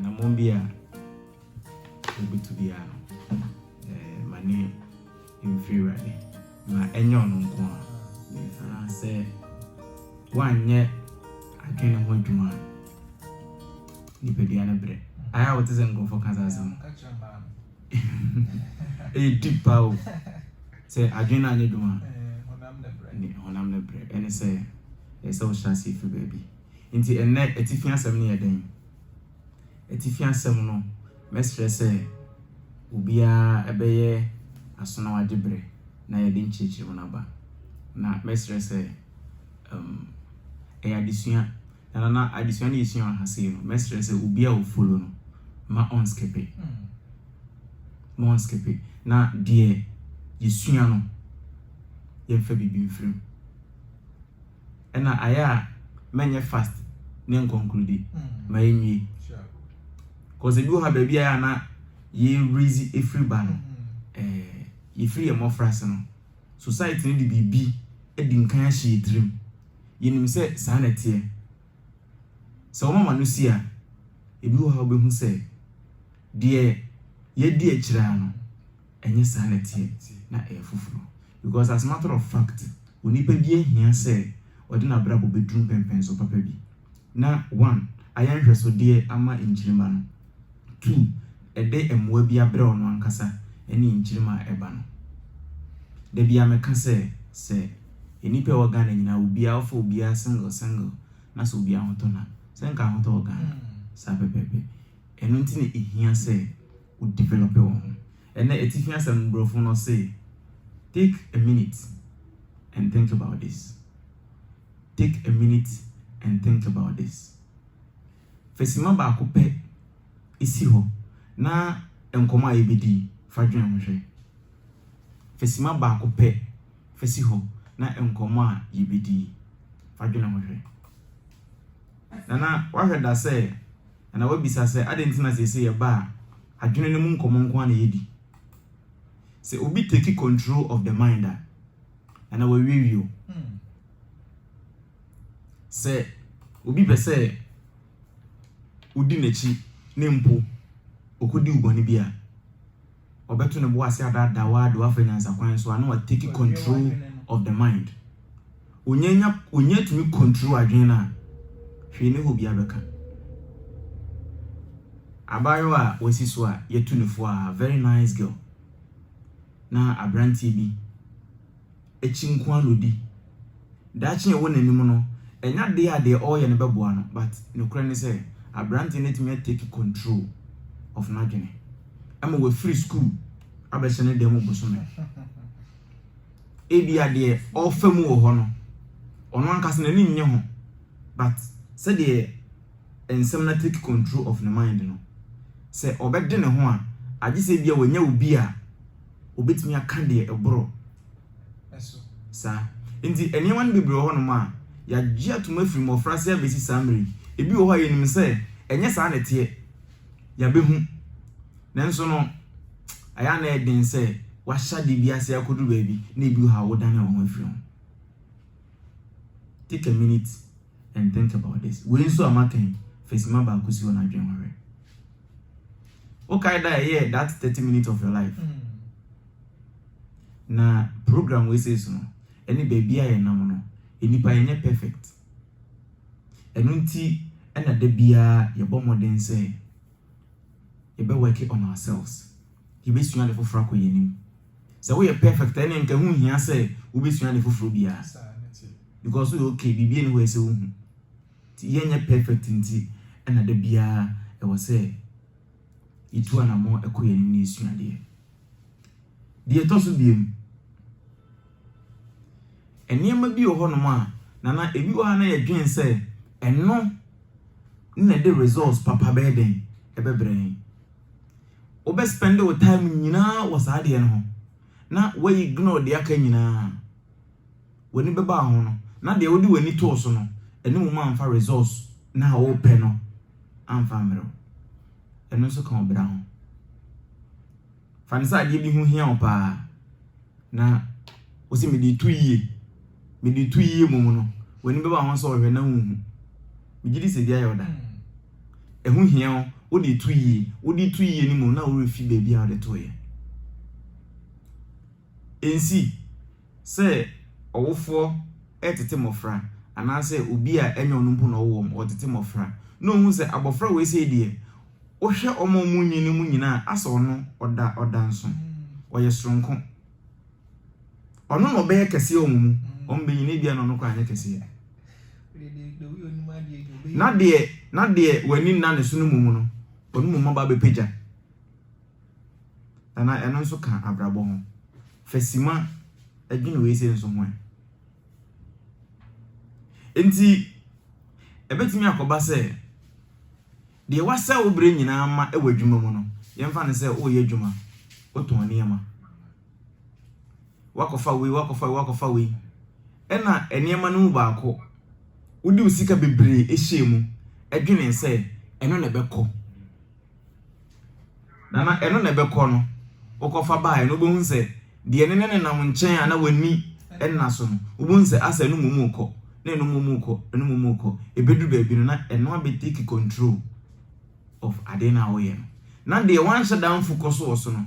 na mombia obitu bia no mane inferior ma enyo no nko a say wanye adwene ho adwuma ni pedia na bre aya wote se ngofo kasa sam deep power say adwene anya adwuma honam na bre ene say esa wo chance fi baby nti enne etifi asem ne yeden etifi asem no mestre say ubia ebeye asona wajibre na yeden chichiri na ba na mestre say addition na addition is your hase no mestre say ubia wo follow no ma on skip na die yesua no yemfa bibi mfrim ena aya menye fast ne conclude ma enyi cause ebi ha baby aya na ye raise every ban ye free more frase no society ni bibi edi nkan ahye dream yenim se sa na tie se o mama no si a ebi ha obehu se de ye di akira no enye sa na tie na efufuru because as a matter of fact onipa bi ehia se odi na brabo bedrum pempen so papa bi na 1 ayan hweso de ama injirima no 2 ede emwa bi abre ono ankasa eni injirima eba no de bia meka se enipa organ nyina obia ofo obia single na so obia hoto na se nka hoto organ sa pepepe enu ntine ehia se u develop wo ene etifia sam brofo no say take a minute and think about this. Take a minute and think about this. Fesima ba akope isi ho na enkoma ebedi fadwen ahwe. Fesima ba akope fesi ho na enkoma yebedi fadwen ahwe. Nana wahwe da say na wabisa say adentina say ye ba adwene ne mu nkomo nko na yedi. Say obi take control of the mind and we review. Say obi be say udi nechi ne mpo okudi uboni bia obeto ne bo ase adada wa do afanyansa kwan so ana take control of the mind. Onye tumi control adwen na hwe ne ho bia beka abayo a wasi so a yetunefo a very nice girl na abranti bi echinko anodi dachi ewo nanim no enya de ade oye ne beboa no but no kra ne say abranti net me take control of nagene ama we free school abese ne dem bosome ebi ade ofamu wo ho no ono ankase na ni nye ho but say de ensem na take control of the mind no say obede ne ho a agise bia wanya obi a obetimi aka de ebro eso sa nti anyone be bro ho no ma ya gia to mafiri mo frase avesi samri ebi wo ha yenim se enye sa na tie ya behu nanso no aya na eden se wa hya de bi ase akodu baabi na ebi wo ha wo dan na wo afiri ho. Take a minute and think about this. We so amaken fesima ba kusi wona adwen hore. Okay, that 30 minutes of your life. Na program we say so no any baby aye nam no enipa yenye perfect enu nti ena da bia ye bo modern say ye be work on ourselves ye be sua le foforo ko yenim say we perfect ene nka hu hia say we be sua le foforo bia because we okay bibia ni we say hu ti yenye perfect nti ena da bia e wo say itu ana mo eko yenim ni sua de to so biem enema bi ho no ma nana ebi wo ha na ye dwen se eno na the results papa beden ebebreen obe spend your time nyina wasade ye no na we ignore de aka nyina woni beba ho no na de wodi wani to so no eni mo ma amfa results na wo pe no amfa mero eno so kan obra ho fanisa de bi hu hia opa na osi me di 2 year mu no woni beba ho so hwe na hu me gidi se dia yoda ehu hia wo de tu yi ni mu na wo refi baby a wo de to ye ensi se owofo etete mofra anase obi a enyo no mpu na wo wo tete mofra no hu se abofra we se die wo hwe omo mu nyini mu nyina asa ono oda nso oye sronko ono no be kese omumu ombe nyine bia no no kwa anye kese na de wani na ne sunu mumu no onu mumu ba be peja ana eno nso ka abrabo ho fasima adwene we se nso ho enti ebetimi akoba se de wasa obre nyina ma ewadwuma mu no yemfa ne se o ye dwuma o ton ne yama wakofa we ena enema no ba akọ udi usika bebre ehyemu adwene se eno na beko na eno na beko no okofa baa no bohu se de ene ne nam nchen ana wani enna so no obohu se asa no mumu ko na eno mumu ko ebedu ba bi no na eno abetake control of adena oye na de wan shut down focus so no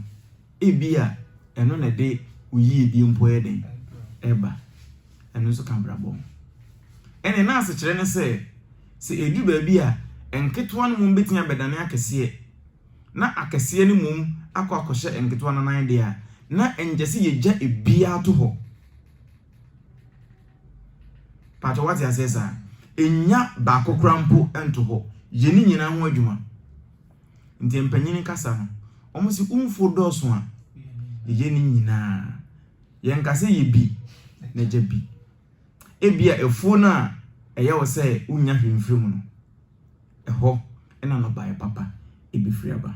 ebia eno na de uyi bi mpo eden eba eno so kan brabo ene na ase kire ne se edu ba bi a enketwa no mum betia bedane akese na akese ne mum akọhye enketwa na nan de a na enjese yeja ebia to ho pato what ya sesa enya ba kokrampo ento ho yeni nyina ho adwuma nti mpanyini kasa no omusi umfo doso a yeni nyina yenkase yebi na jebi ebia efuo na eye wo se unya hwemfrem no eho ena no bae papa ebifri aba.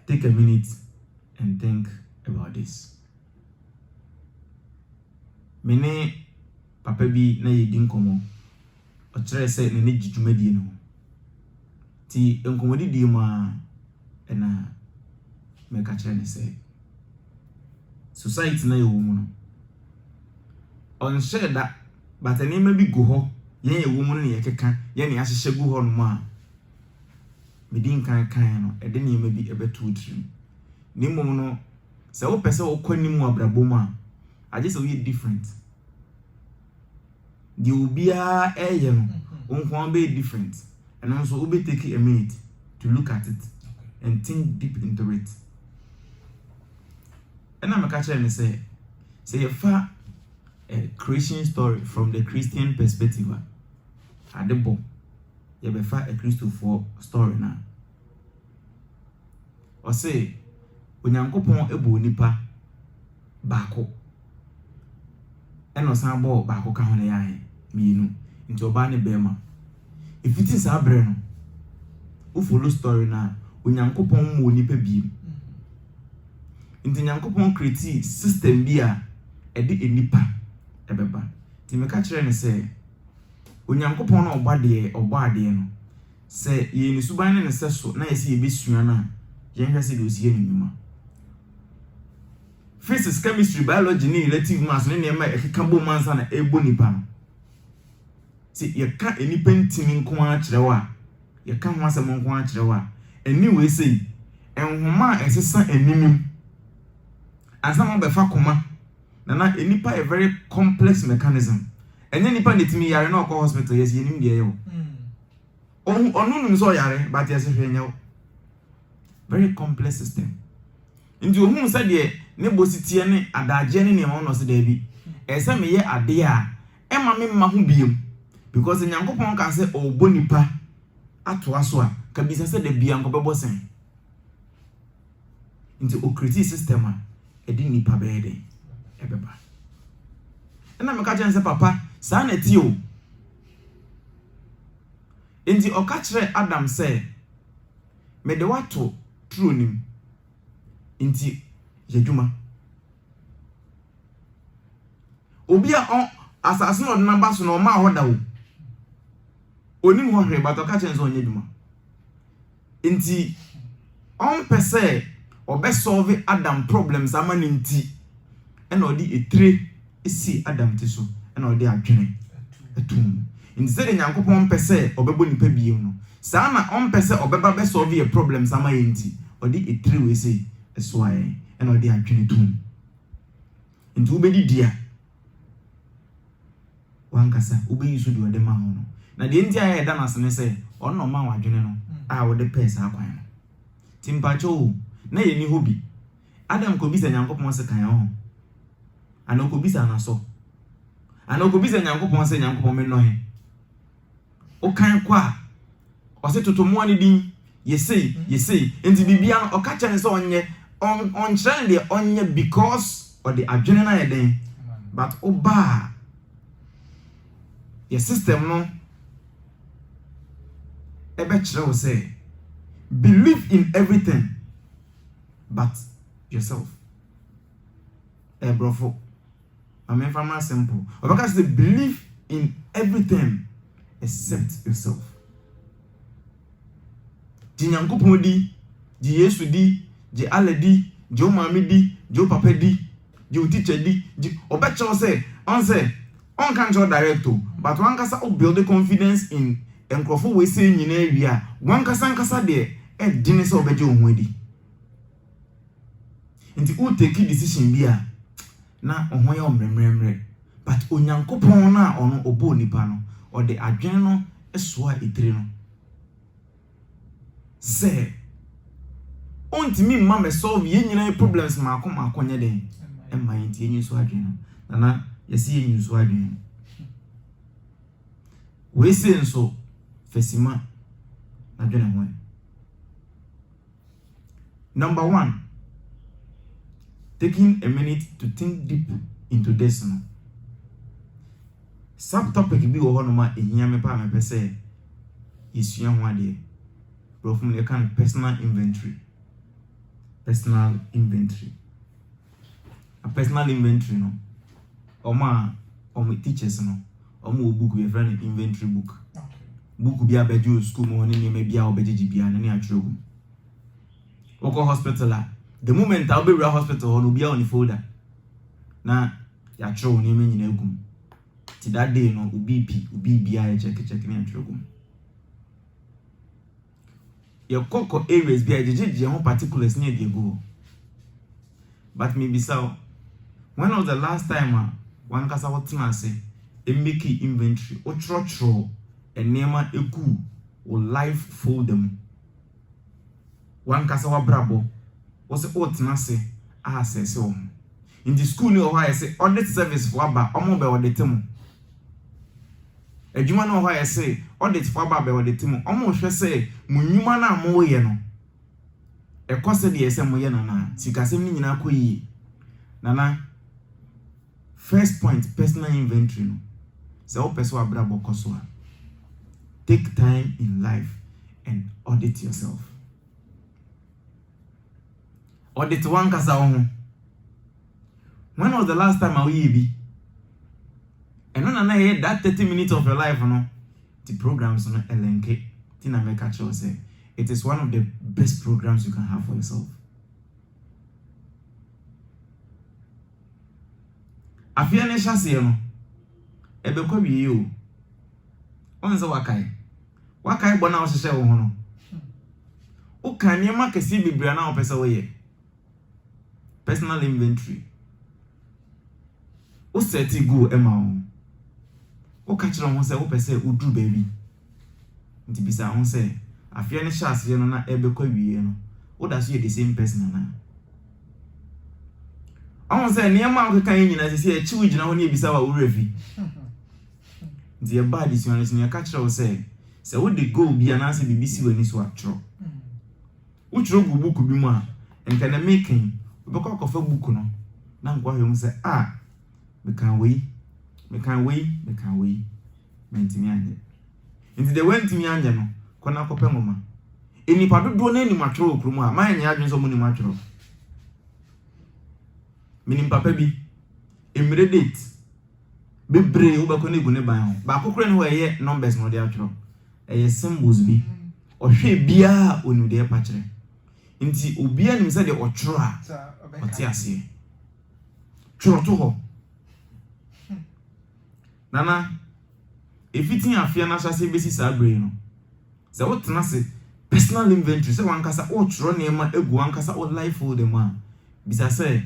Take a minute and think about this. Mene papa bi na yedi nkomo o kire se ne gidwumadie no ti nkomodi die ma ena me ka kire ne se society na yewu mu no on share that but any maybe go ho yen yewu mu no ye keka ye ne ahyehye gu ho no ma medin kan no ede ne maybe ebetu trim ni mum no se wo pese wo kwani mu abrabom a age se we different the ubia eye no wonko be different and also we take a minute to look at it and think deep into it. And I'm catching and say you fa a Christian story from the Christian perspective. Adebo you be fa a Christopher story now. Or say Onyankopon ebu nipa baako eno san bo baako ka ho ne yan mienu nti oba ne bema if it is abre no o follow story na Onyankopon mo nipa bi nti Onyankopon create system bi a ede enipa ebeba ti me ka kire ne se Onyankopon na obade no se ye ni suban ne se so na ye se ye besua na ye nhwese de osie nyuma physics, chemistry, biology, ni elective maths, ni nema ekeka bo mansa na ebo nipa no. See, ye ka enipa ntimi nko a kirewa. Ye ka ho asem nko a kirewa. Eni we say, enhoma esesa eninim. Asama be fa koma. Na enipa a very complex mechanism. Enye nipa netimi yare na okọ hospital yes yenim de ye. Onu num so yare, but yes hwenye. Very complex system. Ndi ohun se de ne bositie ne adaje ne ne no se da bi ese me ye ade a ema me ma ho biem because Nyankopon ka se obonipa ato aso a ka bisa se da bia nko bebo sen nti o create system a edi nipa be de ebeba na me ka chen se papa sa na ti o nti o ka kire Adam se me de wato true nim nti yedwuma obi a on asase no na ba so no ma hoda wo onim ho hwe ba to ka chen so nyedwuma nti on pese obe solve Adam problems amani nti e na odi etire esi Adam ti so e na odi adwene etum Instead of Yankopon pese obebo nipa bio no. Saa na on pese obeba be solve a problem sama yenti. Odi e three we say eso aye and odi adwene tum. Nti ubedi dia. Wankasa ube yusu di wade ma ho no. Na de nti aye da na sene say on no ma wadwene no a wode pese akwan no. Timpacho na ye ni hobi. Adam ko bisa Nyankopon se kan ho. Ana ko bisa na so. Ana ko bisa Nyankopon se Nyankopon me no he. O kan kwa o se totomo ani din yesei enti bibia no o ka kyan se onye on trend de onye because of the adwene na ye den but oba your system no ebe kire wo say believe in everything but yourself. Brofo. I mean, from simple. Because they believe in everything except yourself. Di Nyankopon di, di Yesu di, di Ale di, di o mami di, di o papa di, di o teacher di, obecho say, on can jo directo, but one kasa o build the confidence in enkrofo we say nyina area. One kasa de e dine se obeje ohun adi. Nti u take decision bia na ohun ya omremremre but Onyankopon na ono obo nipa no o de adwen no eso a etire no say ontimi mma me solve ye nyina problems ma akonye den e ma nti enyi so adwen no na yesi enyi so adwen we say nso fesima adwen ho. Number 1, taking a minute to think deep into this no. Subtopic bi wo ho no ma ehia me pa me pese isua ho ade. Bro from the kind of personal inventory. A personal inventory no. Oma teachers no. Omo book we friend inventory book. Okay. Book bi abeju school mo ne me bia obejeji bia ne atweregu. Woko hospital the moment I'll be real hospital no bia on the folder. Na ya tro ni me nyina egum. Ti that day no ubi bia check ni atweregu. Your cocoa areas be a home particulars near the go. But maybe so. When was the last time one casa what say a make inventory or trotro and nema eku or life fold them. One casa wa brabo was a old nase say so. In the school no why I say audit service for aba omo be the temo. Ejuma no why I say audit for aba be the temo. Omo hwe say munyuma na mo ye no. E kwase de ese mo ye na sikasem ni nyina koyi. Nana first point personal inventory no. Se o peso abrabo koso. Take time in life and audit yourself. Audit one kasa ho. When was the last time we be? And when I hear that 30 minutes of your life, no, the programs on LNK, Tina Mekacho say, it is one of the best programs you can have for yourself. Afia ne shase no, ebe kwa biye o. Onse wakai bona o hye wo ho no. O kan niam akesi bibria na o pese wo ye. Personal inventory. O seti go ema o. O ka kire ho se o pese o dru baby. Nti bisa ho se afia ne shase no na ebe kwa biye no. O da so ye the same person na. I say niam a kan nyina se e chi wigina ho ne bisa wa urafi. Nti e bad is one ni ka kire ho se wo de go bia na se bibisi wani so atro. Wo tro go book bi mu a enka na making we ko fa book no na ngwa hwem se me can wait mentimi anje nti de wentimi anje no kona kope ngoma enipa dodo na ni matro okrumu a ma nya adwen so mu ni matro minim papa bi emire date bebre wo ba ko na egu ne ban ho ba kokore ne ho eye numbers no de atro eye symbols bi o hwe bia onu de pa kire nti obia nim se de otro a oti ase tro to ho nana if it's in a fear na say besi sa brain no say what na say personal inventory say wan kasa o tro na ema egu wan kasa o life for them a bisa say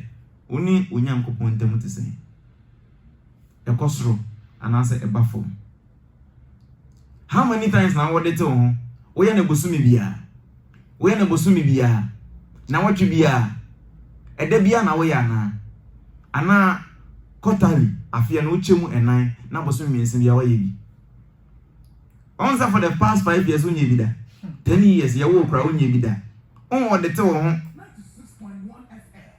oni onyankopon ntem te say ekosro anase eba form. How many times na wo de te ho wo ye na bosumi bia na watwe bia ede bia na wo ya ana quarterly afia na ochemu enan na bosumi miensin bia wo ye bi onza for the past 5 years onye bi da 10 years ye wo kra onye bi da on wo de te wo ho 96.1 FM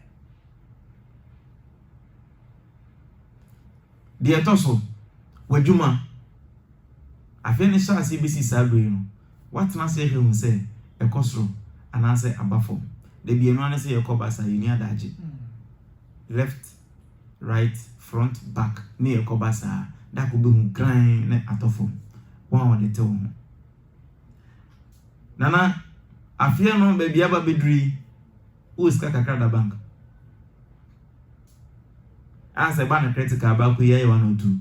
de etoso wadwuma afia ne sha ase besi sabre no what na say hwe say ekosro ana say abafo de bi enu ana say yakoba sa yini adaje left right front back ne yakoba sa da ko be hu gran ne atofo wan won de te wo nana afia no be bia ba bedri o ska kakra da bank asa ba na critical ba ko ye 102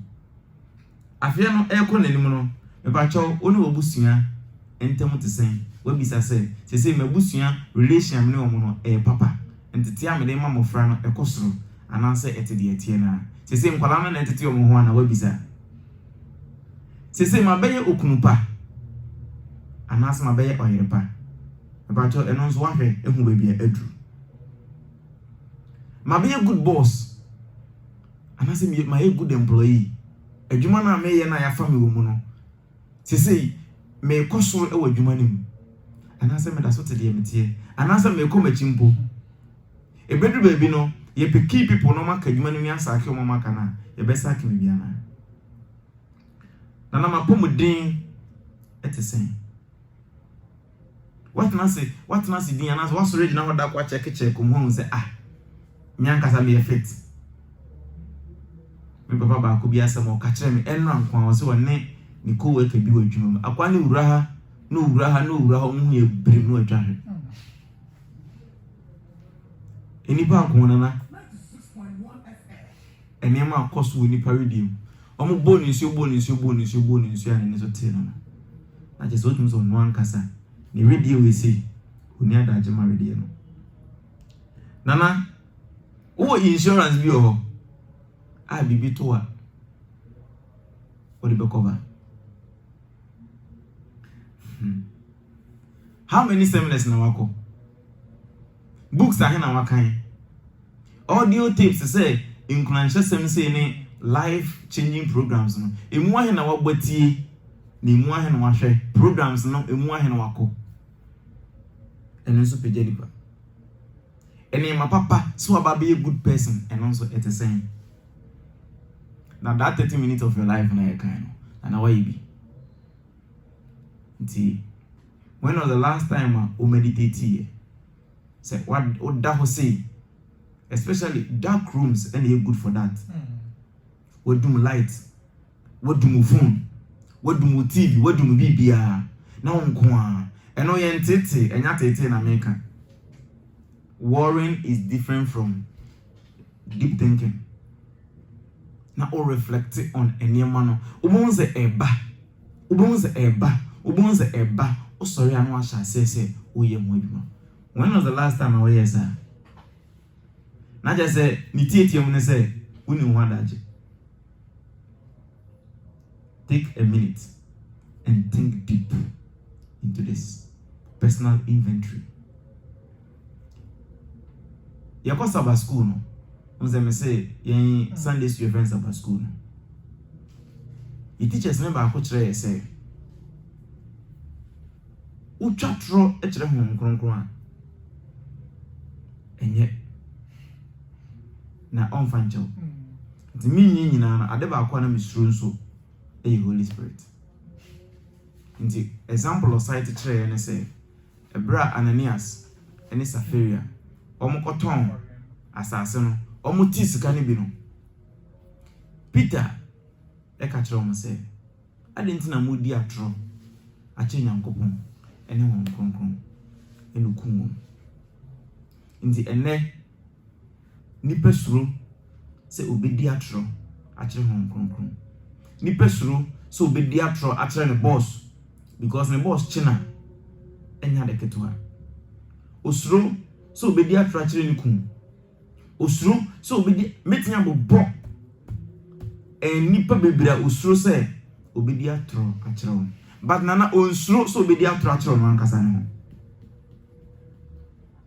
afia no e ko nanim no me ba cho oni obusua entem te sen we bisa se mabusua relation ne omo no papa entete am de ma mofra no ekosoro ananse etede etie na se nkwala na entete omo ho na we bisa se mabaye okunupa ananse mabaye oyerepa me ba cho eno nso wahwe ehu ba bia adru mabaye good boss ananse my good employee adwuma na me ye na ya family wo mu no se me kosoro e wadwuma nim ananse me da so tede emetie ananse me ko machimpo ebedru ba bi no ye peki people no maka adwuma nim asake o maka na ye be sake me bia na na mapomudin etesen what na say din ananse what so ready na hoda kwa check ko mo say nyanka sa me fit me papa ba ko bi asem o ka kire me enna nkwa o se wonne ni ko we ka bi wadwuma akwa ne wura no wura mu ye brim no atwahe enipa akona na 96.1 FM enema akoso enipa redeem omo bonus ane ne so te no na je so tum so no ankasa ni radio we say oni adaje ma radio no nana wo insurance bi o bibi to a what be cover. How many seminars na wako? Books are na wakan. Audio tapes say in financial seminars say life changing programs no. Emu ahe na wabotie, ni emu ahe na wahwe programs no emu ahe na wako. Eno so pejelipa. Ene ma papa so ababe a good person and also it is saying. Now that 30 minutes of your life na kind and how you be. When was the last time you meditate? Say what that was say, especially dark rooms, and you're good for that. What do you light? What do you phone? What do you TV? What do you BBR? Now and no entity and yet in America. Worrying is different from deep thinking. Now all reflecting on any man. Ubonze eba. Oh sorry, I know I shall say oye mweduma. When was the last time I was here? Na just say ni tietie mu ne say uni ho adaje. Take a minute and think deep into this personal inventory. Yako Sabbath school no. Unze me say yen Sunday school friends Sabbath school no. The teachers member ako kire say utwatro ekire ho nkronkron enye na onfancho ntimi nyina na ade ba akwa na misuro nso e Holy Spirit nti example of site kire ne say ebra Ananias ene Safaria omokoton asase no omuti sika ne bi no Peter e ka kire omo say ade ntina mudi atro ache nyankopon ene won kronkron ene kunwo nti ene nipa suro se obedi atro ache won kronkron nipa suro so be the actually the boss because the boss china enya de ketwa osuro so be the actually ni kun osuro so be the metinya bobo nipa bebira osuro say obedi atro achiro but nana onsuro so obedi atro achiro no ankasa ne ho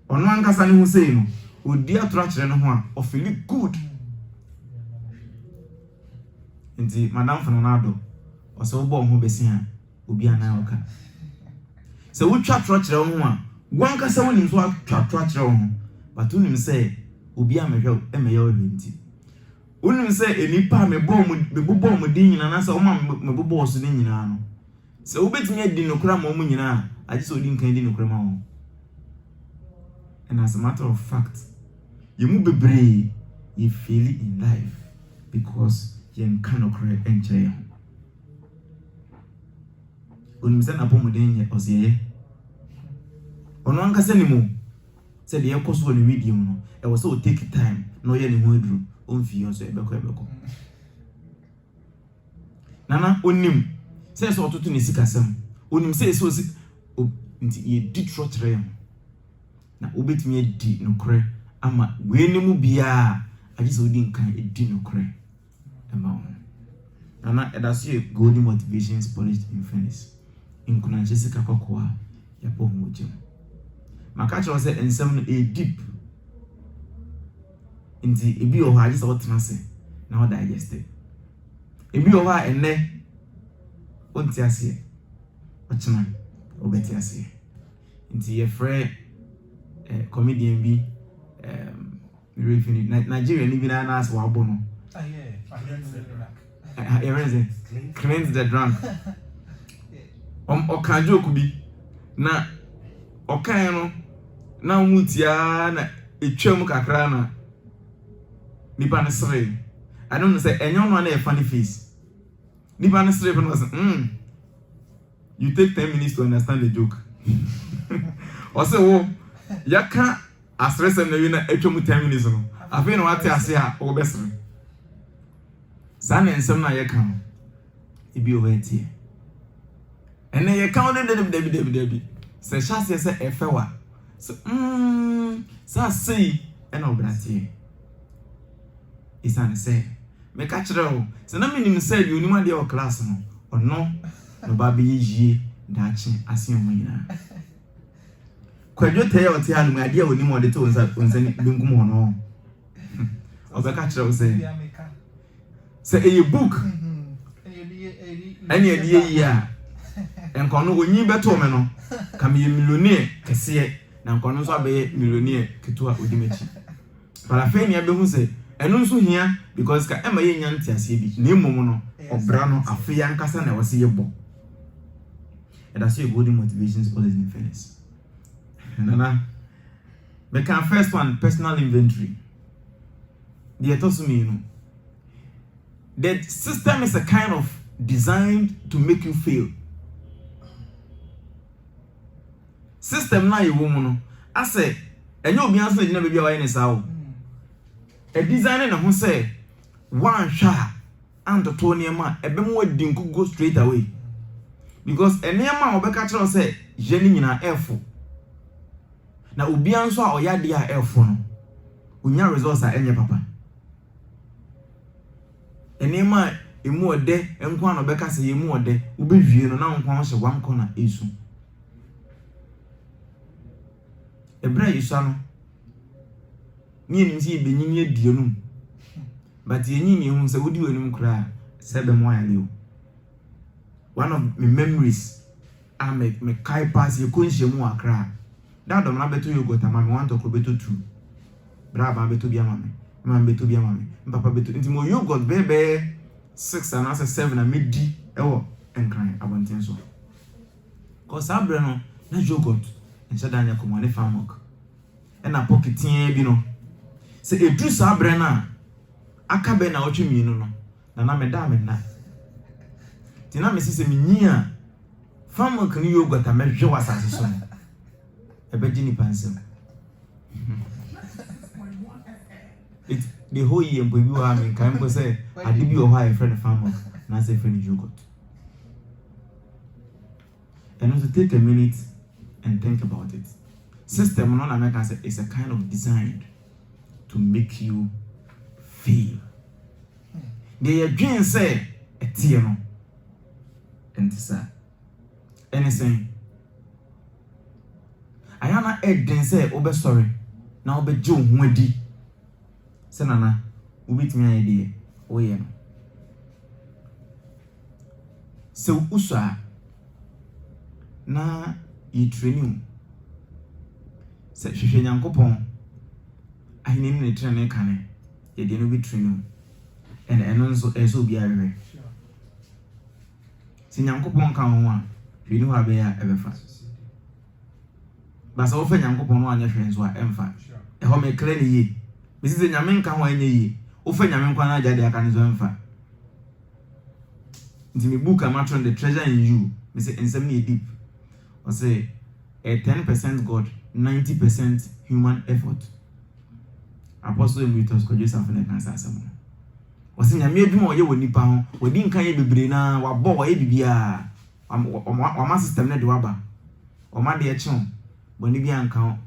ono ankasa ne ho sei no odi atro achiro ne ho a o feel good nti madam Fernando o so bo ho besi ha obi ana oka se wo twa atro achiro ho a wo ankasa woni so atwa atro achiro ho but unim say obi amehwe emeye o nti unim say enipa mebobɔ mu din nyina na say o ma mebobɔ so din nyina no se wobetimi adi nokura ma mu nyina agi so odi nkan di nokura ma wo and as a matter of fact you mu bebre you feel it in life because you can nokura enchire unim say na bomu din ye ozeye ono anka se ni mu say de yakoso no video no e was so take time no ye ni ho aduru onfi so ebeko nana onim say so ototo ne sikasem onim say so si nti ye di trotre na obetimi adi nokre ama we ne mu bia agi so odi nkan edi nokre ema nana edase golden motivations polished in fairness in kunanche sika kokoa ya po hojem maka cho say ensem no e deep nti ebi o ha agi so tenase na o digest ebi o ha enne onti ase ochina obeti ase nti ye frɛ comedian bi Nigeria ni bi na as wa bono cleanse the drunk oka joke bi na okan no na mutia na etwam kakra na nipa ne sere I don't know say enyo no na a funny face nipa ne sere no say you take 10 minutes to understand the joke or say wo yaka asrese na wi na etwam 10 minutes no afi no wate ase a wo besere sana ensem na yeka no ebi o wetie ene yeka o de se chance se efewa so sa sei ena obrati isane say me ka kire o se na minim say bi onima de o class no ono no ba be yie daachi ase omo nyina kwadwo teye o te anu ade a onima de to onsa ni bingum hono o be ka kire o say a book any ade yi a enkono onyi beto me no kam ye millionaire kese na enkono so abe millionaire ketua odimechi para fe ni abehu say enu nso hia because ka ema ye nyanti ase bi na emom no obra no afia nkasa na wose ye bo and that's your golden motivations always in fairness nana we can first one personal inventory the etosumi no the system is a kind of designed to make you fail system na ye wo mu no ase enyo obi anso na bia wa ye ne sawo a design na ho say one sha and to niema ebem wadi nku go straight away because eniema obeka kire say jeni nyina efo na obi anso a oyade a efo no unya results a enye papa eniema emu ode enko an obeka say emu ode ubewie no na nko an hye wan corner esu ebra yesu no ni nimsi benyin ye dienum but yenyin ni hu se wodi wenum kra se be mo ayale o one of my memories I me kai pass ye konhye mu akra that dom na beto yogurt ama me want to beto 2 bra ba beto bia mame ma beto bia mame papa beto nti mo yogurt bebe 6 and 7 na medi ewo enkran abonten so cause abre no na yogurt enche danya ko mo ne famok e na pocketin bi no se edu sa abre na aka be na otwemienu no na me da me na tina me sese me nyia famok ni yogurt a me hwe wasase so e be gini pansem it the whole year boy bi wa me kan ko say ade bi o ha e friend famok na say friend yogurt And also take a minute and think about it. System non American say is a kind of designed to make you feel. They dream say a tiano. And sir. Anything. I am not then say obe sorry. Now obe Joe Mwedi. Say nana, ubit me idea. Oh yeah. So usa na yi training. Say hwehwe Nyankopon. Ahini ne training kane. Ye de no be training. And enonso eso bi ahwe. Si Nyankopon kan ho a, hwe ni ho abeya ebefa. Basa wo fa Nyankopon no anya hwe nso a emfa. E ho me kre ne yi. Mesi se nyame nka ho anya yi. Wo fa nyame nkwa na aja de aka ne zo emfa. Nti me book amatron the treasure in you. Me say ensem ne deep. I say a 10% God, 90% human effort. Apostle Emeritus ko Joseph na kan sa asem. O say nyame adwuma o ye woni pa ho, wodi nkan ye bebre na wa bo wo ye bibia. O ma system na de waba. O ma de e cheon. Boni bia nkan ho.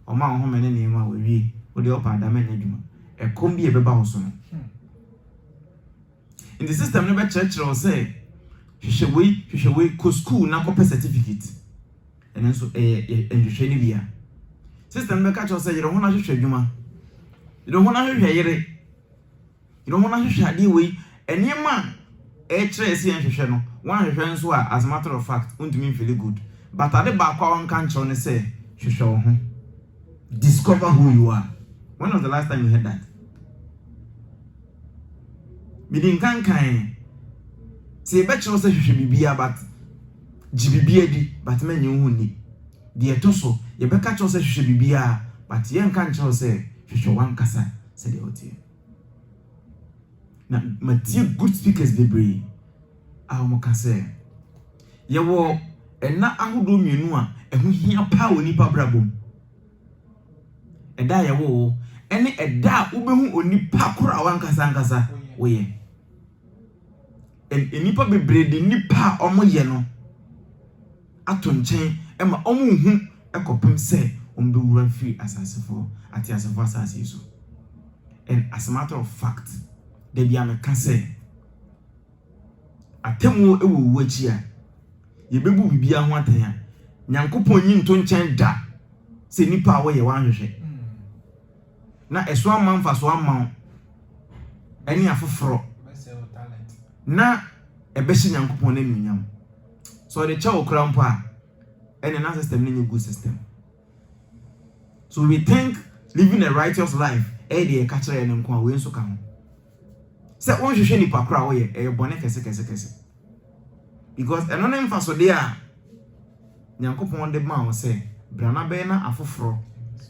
O ma ho mene ne ma wo wi. O de opa da me na adwuma. E kom bi e beba ho so no. In the system no be church o say hwehwe ko school na ko certificate. And then so and bia. System be catch o say you don't want to hwehwe adwuma. You don't want to hwehwe yere. You don't want to hwehwe ade we enema e kire ese hwehwe no. One hwehwe nso a as a matter of fact undumi feel good. But ade ba kwa won kan kire no say hwehwe wo ho. Discover who you are. When was the last time you heard that? Midin kan say be kire say hwehwe bibia but jibibia di but menye hu ni. De etoso ye be ka kire say hwehwe bibia but ye kan kire say hwehwe wan kasa say de otie. Na matie good speakers bebre mo ka say ye wo ena ahodo mienu a ehu hia pa oni pa brabom eda ye wo ene eda ubehu oni pa kora wan kasa wo ye enipa bebre de nipa omoye no ato nchen ema omuhu ekopem se ombe wura fi asasefo ati asafo asase so. And as a matter of fact they be am ka say atemu ewu wachi a ye bebu bibia ho atan Nyankopon nyi nto nchen da se nipa wo ye wan hwehwe na eso amanfa so amman eni afoforo na ebeshi Nyankopon na nunyam so the chawo krampo a ene na system ni good system. So we think living a righteous life dey ka kire ene nko a we nso ka ho se won hwehwe nipa kra wo ye bone kese because eno na mfa so de a Nyankopon de ma wo se brana be na afoforo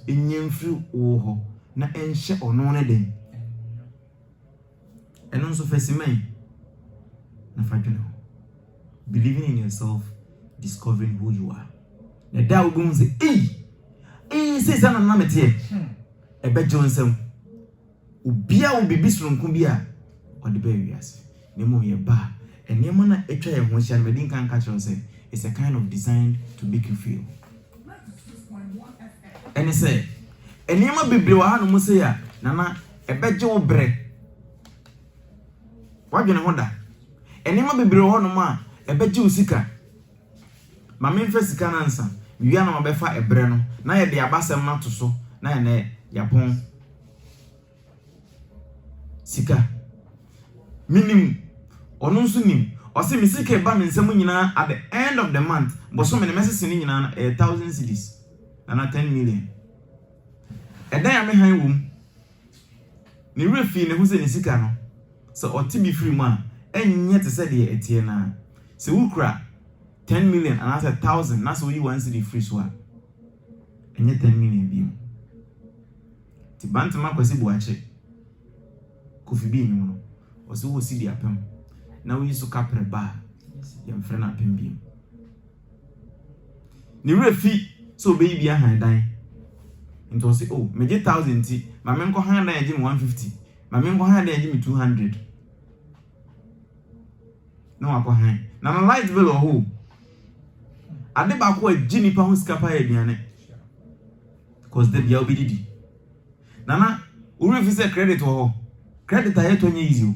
enyemfiri wo ho na enhye ono ne den eno nso fesimen na fadwene ho. Believing in yourself, discovering who you are. Na da wo gun say say sana na metie ebe jonsem ubia wo bibi sonko bia o de ba wiase ne mo ye ba enema na etwa ye ho hia na medin kan ka kire say it's a kind of designed to make you feel. And he say enema bebre wa hanu mo say ya nana ebe je wo bre wadwene ho da enema bebre ho no ma ebe je usika ma me mfa sika na nsa wia na mabefa ebre no na ye de abasem na to so na ye ne yapon sika minim ono nso nim o se mi sika ba me nsem nyina at the end of the month but so me message ni nyina na 1000 cedis na 10 million edan ya me han wom ni refi ne ho se ni sika no so o ti bi free man enye te se de etie na se wukra 10 million and that's 1,000 that's what you want to the free so enye 10 million bi ti bantama kwasi buache kofi bi nyu no o se wo si di apem na we so kapre ba yem frɛ na apem bi ni refi so baby ahan dan nto se oh me 1,000 ti ma me nko han dan eji me 150 ma me nko han dan eji me 200 no akọ han na light bill o ho ade ba ko agini pa ho sika pa aduane cause the bia obididi nana uri fi say credit ho credit aye to nye easy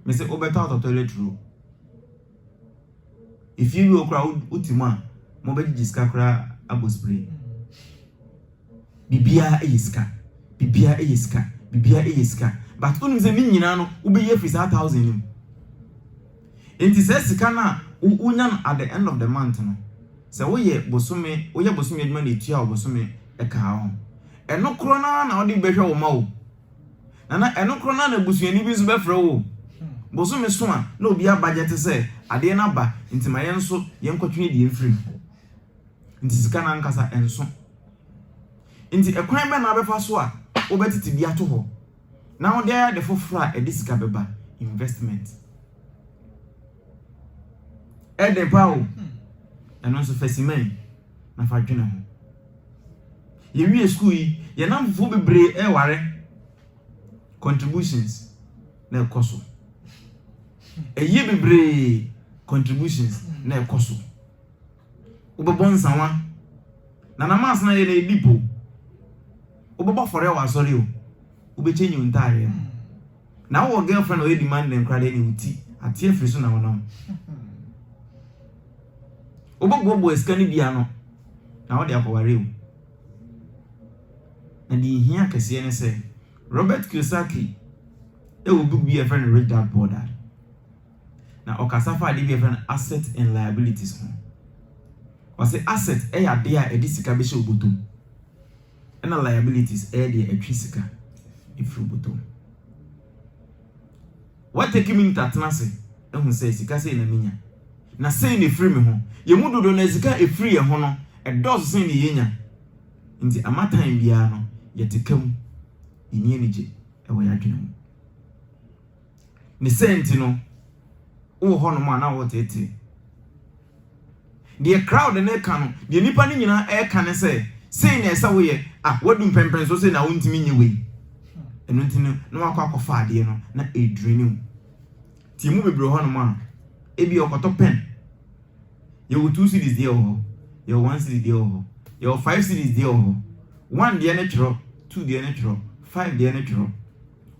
me say obeta out toilet roll if you okra utima mo be jiska kra abo spray bibia eyiska but unu se min nyina no ube ye free 1000 nim enti se sika na unya at the end of the month no se wo ye bosome adwuma na etua bosome eka ho eno kro na odi behwe wo ma wo na eno kro na busuani bi so be frɛ wo bosome so a na obi a budget se ade na ba enti ma yenso yenkotwe die free enti sika na nkasa enso enti ekwan be na abefa so a obetiti bia to ho now there the fofra e disika beba investment e de pawo eno so fesimen na fa dwena ho ye wie school yi ye na mfo bebre e ware contributions na ekoso e ye bebre contributions na ekoso obebon sanwa na mas na ye na edipo obeba fore wa sorry o obechenyi ntare na wo girlfriend o demand dem krade ni uti atie free so na wonam obogbo eskani bia no na wo de akoware o na di hia kase ne se Robert Kiyosaki e wo book be a friend Rich Dad Poor Dad na okasafa ade be a friend assets and liabilities ho wase asset e ya de a edisika be she obotom and liabilities e de atwisika ifru botom what take me tatnase ehun say sika say na minya na say na free me ho ye mudodo na sika e free ye ho no e does say na yenya nti amatan bia no ye tekam eni enije e wo yadwene mu ni senti no wo ho no ma na wo tete the crowd na ka no the nipa ni nyina e ka ne say na esa wo ye wadu pempen so say na wontimi nyewe eno ntino no akwa ade no na edrenim ti mu bebre ho no ma ebi okoto pen ye wo 2 cedis dey ho ye 1 cedi dey ho ye 5 cedis dey ho 1 dey na tro 2 dey na tro 5 dey na tro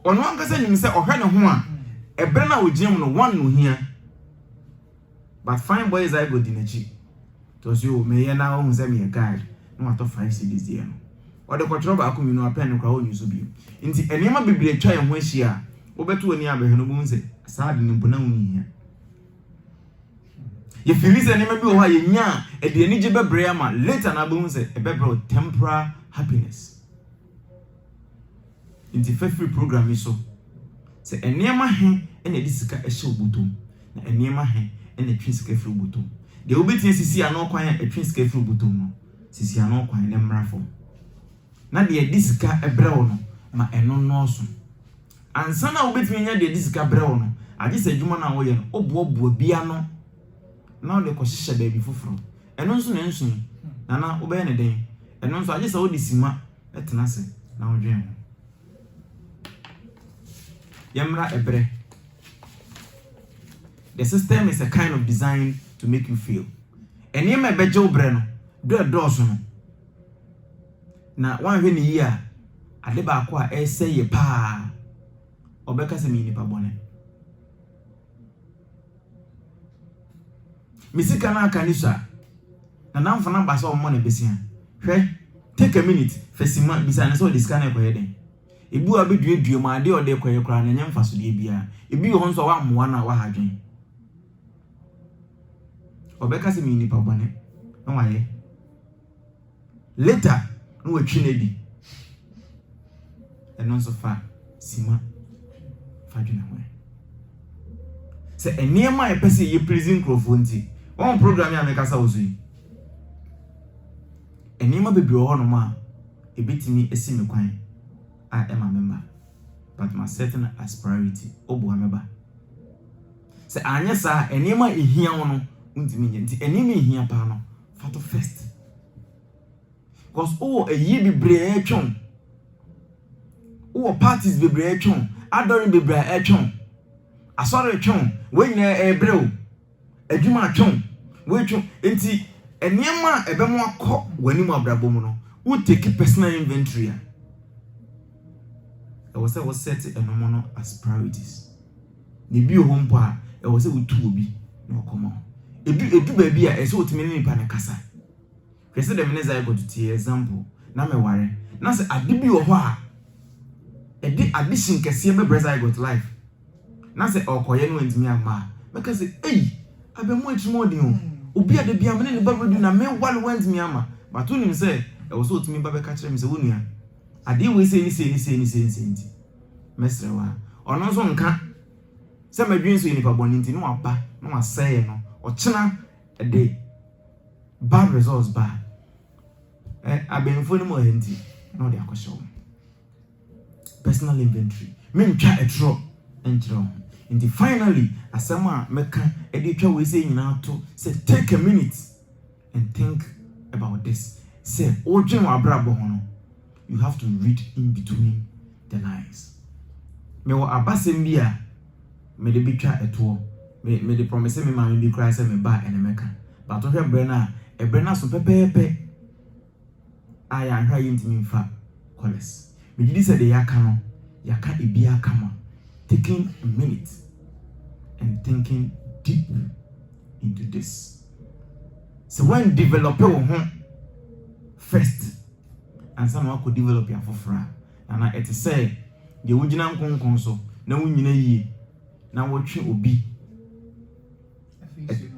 ono ankasa nyim se ohwe ne ho a ebre na ogiem no 1 no hia but fine boys I go dinachi to so me ye na ho se me guide no ato 5 cedis dey no ode kwotro ba akumi no apen kwa onyu so bi nti enema bebre twa ye ho ahia obeto ani abehwe no bu nse saade ni mpona unhia ye filize enema bi o ha ye nya e de ani je bebre ama later na bu nse e bebre temporary happiness nti free program so se enema he ene disika ehye obutom na enema he ene twisika free obutom de obetin sisi ano kwan e twisika free obutom no sisi ano kwan ne mrafo na de disika ebre wo no ma eno no so ansa na obetimi nya de disika bre wo no age se dwuma na wo ye no obobo bia no na de ko hihye ba bi foforo eno nso na nso na obe ne den eno nso age se wo disima etena se na wo dwen ho yamra ebre the system is a kind of designed to make you feel enema beje obre no do so no na wan hwe ni yi a ade ba ko a ese ye pa obeka se mi nipa bone misika na kanisa na namfo na ba so mo na besia hwe take a minute fesima bisa na so disika na ko yeden ebu abeduedue ma ade ode koye kra na nyamfa so de bia ebi ho nso wa moa na wa hadwen obeka se mi nipa bone no waye later no we twinedi eno nso fa sima fa dwena ho se eniema e pese ye prison crofo one program ya meka sa ozu eniema bebre ho no ma ebetimi esi me kwan I am a member, but my certain as priority. Obu ameba. Se anya sa enema ehia wono untimi nye nti enema ehia pa no fato first. Cause eyi bebre etwon. Parties bebre etwon, adoring bebre etwon. Asore etwon, we nyina ebreo. Adwuma atwon. Wait, enti enema ebemo akọ wani mu abrabọ mu no. Who take personal inventory? I was set enomo as priorities. Ni bi home pa e was say utu obi no come on. Edu baby a e say otime ni pa na kasa. Kwese dem ne zai go to example na me ware. Na say ade bi wo ho a e di addition kese be brother got life. Na say okoye no antimi ama. Make say eh abemu atimo odin o. Obi ade bia me ne ba redu na me wale wantimi ama. But unim say e was otime ba be ka kire me say wonua. Ade we say ni mesre wa. Ono so nka se madwin so nipa boni nti no aba no aseye no ochena de bad results ba abenfo ni mo henti no de akosho personal inventory me ntwa etro entro nti finally asema meka e de twa we say nyina to say take a minute and think about this. Say odwen wa brabo ho no, you have to read in between the lines. Me wo abasem bia me de bitwa eto me de promise me ma me bi cry say me ba ene meka but to hwe bre na so pepepe aya hwa yintimi mfa college me gidi say de yaka no yaka ebi aka ma taking a minute and thinking deep into this. So when develop your home first and some could develop your for and it say the original konkonso na wunyina yi na wotwe obi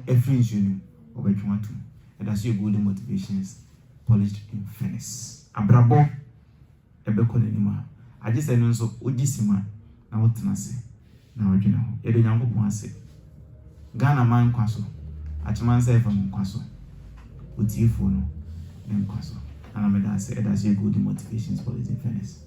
efrinsu no obetwa atum and that's your golden motivations polished in fairness abrabo ebeko nanima age say no nso ogisima na wotena se na wodwena ho ye de nyankopon ase Ghana man kwaso atman say from kwaso otifo no nem kwaso and I'm that's your golden motivations polished in fairness.